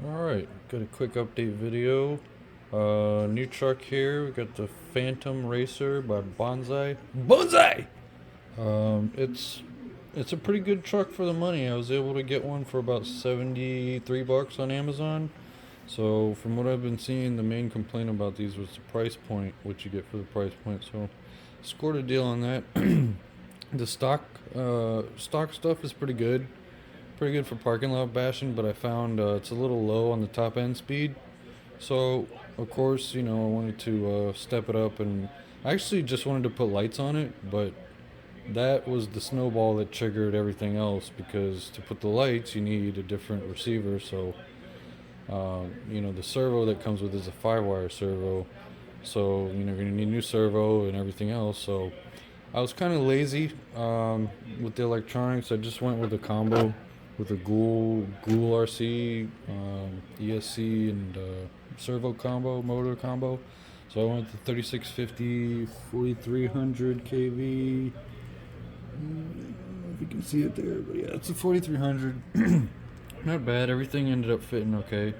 Alright, got a quick update video. New truck here. We got the Phantom Racer by Bonzai. Bonzai! It's a pretty good truck for the money. I was able to get one for about 73 bucks on Amazon. So from what I've been seeing, the main complaint about these was the price point, what you get for the price point. So scored a deal on that. The stock stuff is pretty good for parking lot bashing, but I found it's a little low on the top end speed. So, of course, I wanted to step it up, and I actually just wanted to put lights on it, but that was the snowball that triggered everything else because to put the lights, you need a different receiver. So, the servo that comes with is a 5-wire servo. So, you're going to need a new servo and everything else. So, I was kind of lazy with the electronics. I just went with a combo with a GoolRC, ESC, and servo combo, motor combo. So I went to 3650, 4300 kV. I don't know if you can see it there, but yeah, it's a 4300. Not bad. Everything ended up fitting okay.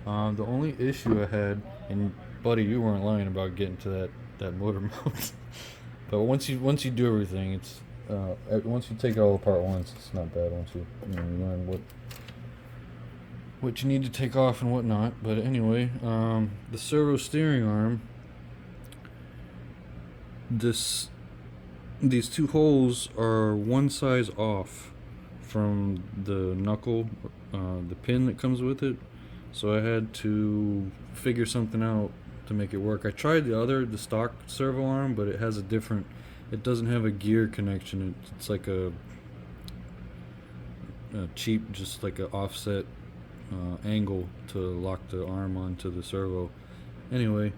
The only issue I had, and buddy, you weren't lying about getting to that motor mount. But once you do everything, it's once you take it all apart once, it's not bad. Once you learn what you need to take off and whatnot. But anyway, the servo steering arm. These two holes are one size off from the knuckle, the pin that comes with it. So I had to figure something out to make it work. I tried the stock servo arm, but it doesn't have a gear connection. It's like a cheap, just like an offset angle to lock the arm onto the servo. Anyway,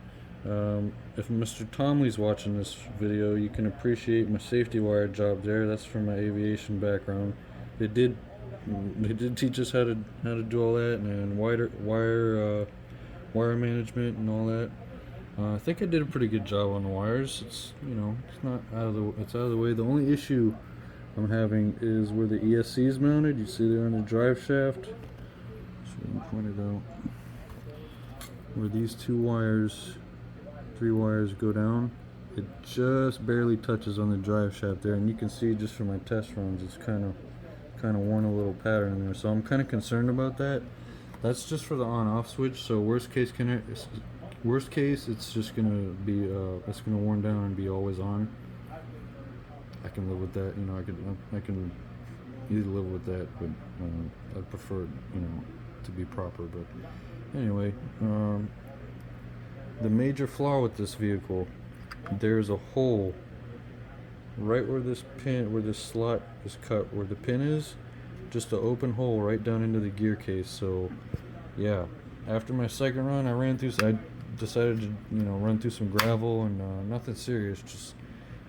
if Mr. Tomley's watching this video, you can appreciate my safety wire job there. That's from my aviation background. They did teach us how to do all that, and wire management and all that. I think I did a pretty good job on the wires. It's it's out of the way. The only issue I'm having is where the ESC is mounted. You see there on the drive shaft. So let me point it out. Where these three wires go down, it just barely touches on the drive shaft there, and you can see just from my test runs, it's kind of worn a little pattern in there. So I'm kind of concerned about that. That's just for the on-off switch. So worst case, it's just gonna be it's gonna worn down and be always on. I can live with that. I can easily live with that, but I prefer to be proper. But anyway, the major flaw with this vehicle, there's a hole right where this slot is cut, where the pin is, just an open hole right down into the gear case. So yeah, after my second run, I decided to run through some gravel and nothing serious, just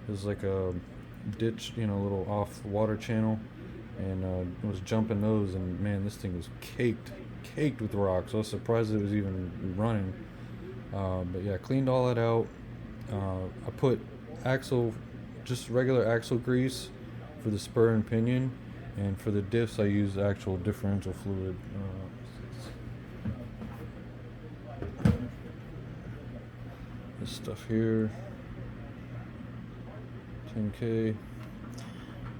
it was like a ditch, a little off water channel, and was jumping those, and man, this thing was caked with rocks. I was surprised it was even running. But yeah, cleaned all that out. I put just regular axle grease for the spur and pinion, and for the diffs I use actual differential fluid. This stuff here, 10K,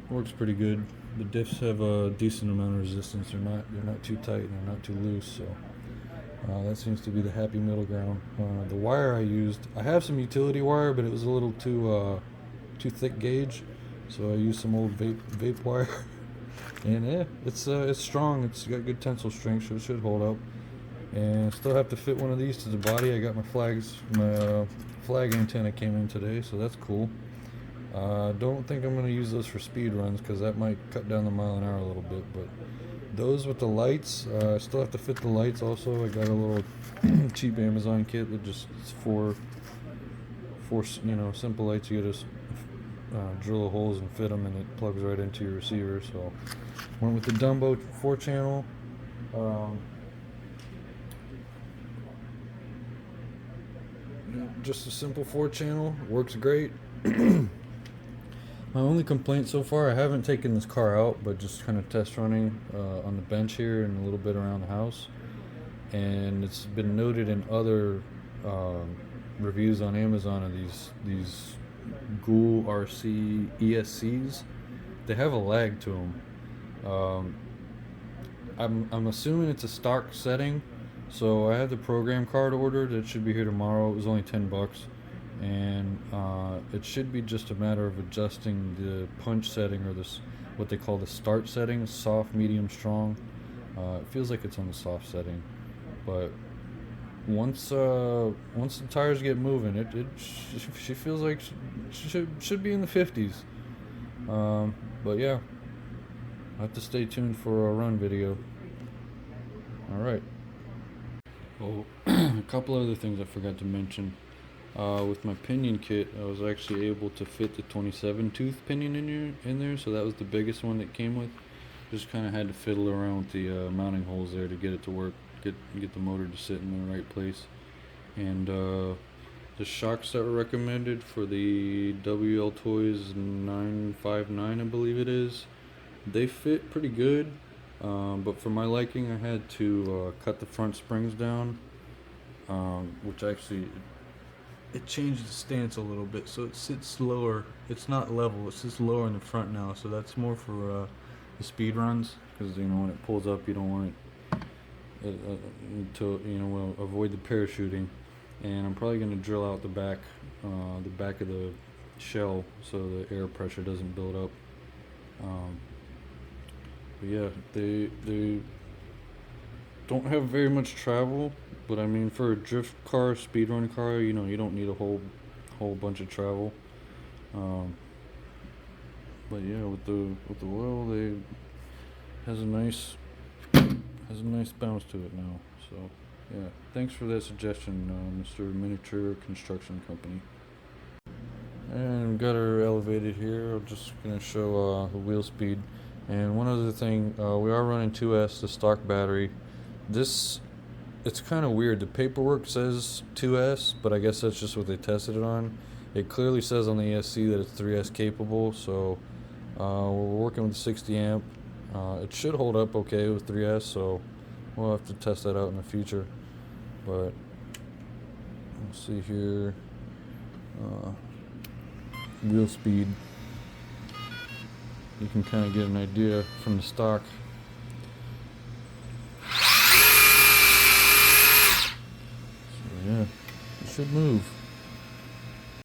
works pretty good. The diffs have a decent amount of resistance. They're not too tight and they're not too loose. So that seems to be the happy middle ground. The wire I used, I have some utility wire, but it was a little too thick gauge, so I used some old vape wire. And yeah, it's strong. It's got good tensile strength, so it should hold up. And still have to fit one of these to the body. I got my flag antenna came in today, so that's cool. Don't think I'm going to use those for speed runs because that might cut down the mile an hour a little bit. But those with the lights, I still have to fit the lights also. I got a little cheap Amazon kit that just it's four simple lights. You just drill the holes and fit them, and it plugs right into your receiver. So went with the Dumbo 4-channel. Just a simple 4-channel, works great. My only complaint so far, I haven't taken this car out, but just kind of test running on the bench here and a little bit around the house. and it's been noted in other reviews on Amazon of these GoolRC ESCs. They have a lag to them. I'm assuming it's a stock setting, so I have the program card ordered. It should be here tomorrow. It was only $10, and it should be just a matter of adjusting the punch setting, or this what they call the start setting: soft, medium, strong. It feels like it's on the soft setting, but once the tires get moving, she feels like she should be in the 50s. But yeah, I have to stay tuned for a run video. Alright. Oh, a couple other things I forgot to mention. With my pinion kit, I was actually able to fit the 27 tooth pinion in there, so that was the biggest one that came with. Just kind of had to fiddle around with the mounting holes there to get it to work, get the motor to sit in the right place. And the shocks that were recommended for the WLtoys 959, I believe it is, they fit pretty good, but for my liking I had to cut the front springs down, which actually it changed the stance a little bit, so it sits lower. It's not level, it sits lower in the front now, so that's more for the speed runs, because when it pulls up you don't want it to avoid the parachuting. And I'm probably going to drill out the back of the shell so the air pressure doesn't build up. But yeah, they don't have very much travel, but I mean, for a drift car, speed run car, you don't need a whole bunch of travel. But yeah, with the oil, they has a nice bounce to it now. So yeah, thanks for that suggestion, Mr. Miniature Construction Company. And got her elevated here. I'm just gonna show the wheel speed. And one other thing, we are running 2S, the stock battery. It's kind of weird. The paperwork says 2S, but I guess that's just what they tested it on. It clearly says on the ESC that it's 3S capable, so we're working with 60 amp. It should hold up okay with 3S, so we'll have to test that out in the future. But let's see here, wheel speed. You can kind of get an idea from the stock. So yeah, it should move.